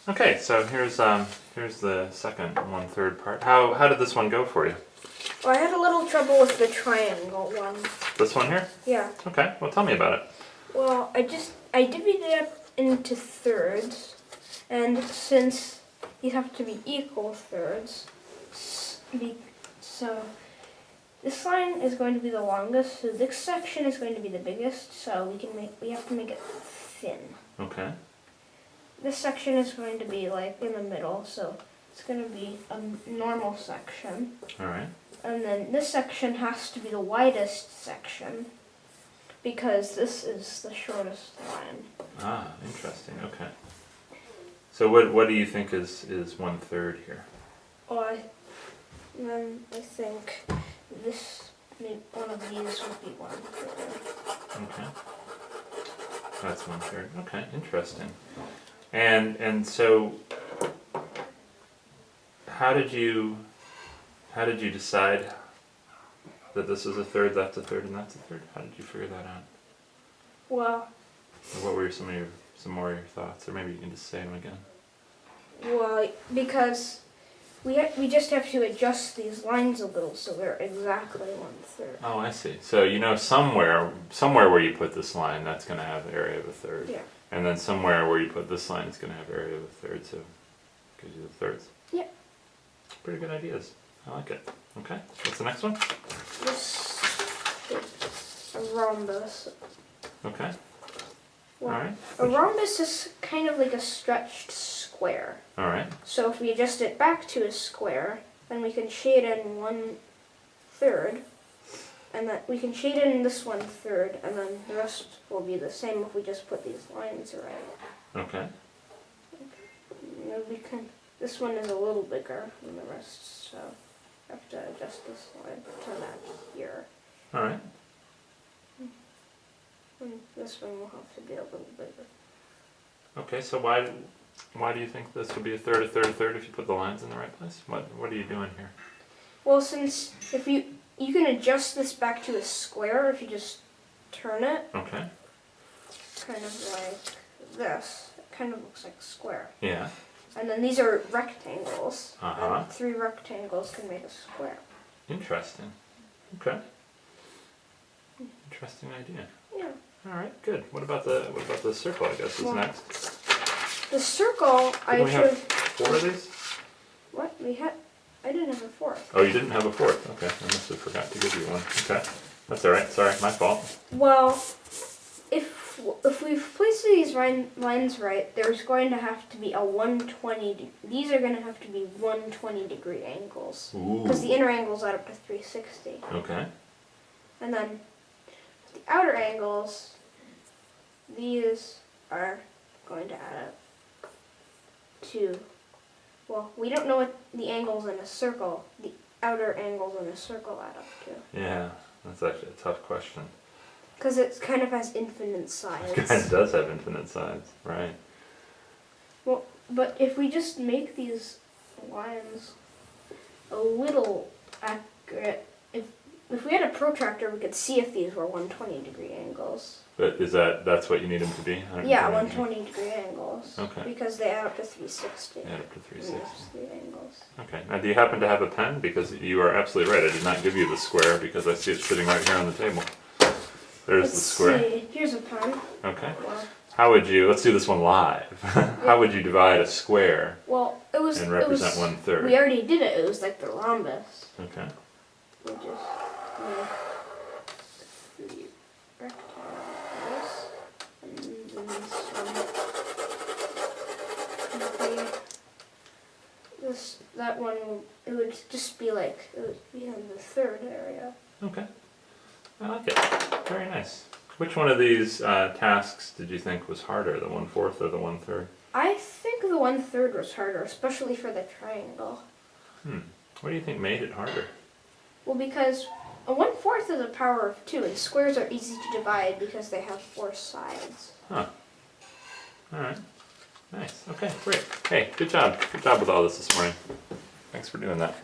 Okay, so here's the second 1/3 part. How did this one go for you? Well, I had a little trouble with the triangle one. This one here? Yeah. Okay, well tell me about it. Well, I divided it up into thirds, and since these have to be equal thirds, so this line is going to be the longest, so this section is going to be the biggest, so we have to make it thin. Okay. This section is going to be like in the middle, so it's going to be a normal section. All right. And then this section has to be the widest section because this is the shortest line. Ah, interesting. Okay. So what do you think is 1/3 here? Well, I think one of these would be 1/3. Okay. That's 1/3. Okay, interesting. And so how did you decide that this is a third, that's a third, and that's a third? How did you figure that out? Well, Or what were some more of your thoughts, or maybe you can just say them again. well, because we just have to adjust these lines a little so they're exactly 1/3. Oh, I see. So you know somewhere where you put this line, that's going to have area of a third. Yeah. And then somewhere where you put this line, it's going to have area of a third, so it gives you the thirds. Yeah. Pretty good ideas. I like it. Okay, what's the next one? This is a rhombus. Okay. Well, All right. a rhombus is kind of like a stretched square. All right. So if we adjust it back to a square, then we can shade in 1/3, and then we can shade in this 1/3, and then the rest will be the same if we just put these lines right. Okay. This one is a little bigger than the rest, so I have to adjust this line to match here. All right. And this one will have to be a little bigger. Okay, so why do you think this would be a third, a third, a third if you put the lines in the right place? What are you doing here? Well, since if you can adjust this back to a square if you just turn it. Okay. Kind of like this. It kind of looks like a square. Yeah. And then these are rectangles. Uh-huh. And 3 rectangles can make a square. Interesting. Okay. Interesting idea. Yeah. All right, good. What about the circle, I guess, is next? The circle, Didn't we have 4 of these? What? I didn't have a 4th. Oh, you didn't have a 4th. Okay, I must have forgot to give you one. Okay. That's all right. Sorry, my fault. Well, if we place these lines right, there's going to have to be a 120. These are going to have to be 120-degree angles. Because the inner angles add up to 360. Okay. And then the outer angles, these are going to add up to, well, we don't know what the angles in a circle, the outer angles in a circle add up to. Yeah, that's actually a tough question. Because it kind of has infinite sides. It kind of does have infinite sides, right? Well, but if we just make these lines a little accurate, if we had a protractor, we could see if these were 120-degree angles. But that's what you need them to be? Yeah, 120-degree angles. Okay. Because they add up to 360. Add up to 360. And there's 3 angles. Okay. Now, do you happen to have a pen? Because you are absolutely right. I did not give you the square because I see it sitting right here on the table. There's the square. Let's see. Here's a pen. Okay. Well, How would you? Let's do this one live. How would you divide a square well, and represent 1/3? We already did it. It was like the rhombus. Okay. We just make 3 rectangles, and then that one, it would just be like, it would be in the 3rd area. Okay. I like it. Very nice. Which one of these tasks did you think was harder, the 1/4 or the 1/3? I think the 1/3 was harder, especially for the triangle. What do you think made it harder? Well, because a 1/4 is a power of 2, and squares are easy to divide because they have 4 sides. Huh. All right. Nice. Okay, great. Hey, good job. Good job with all this morning. Thanks for doing that.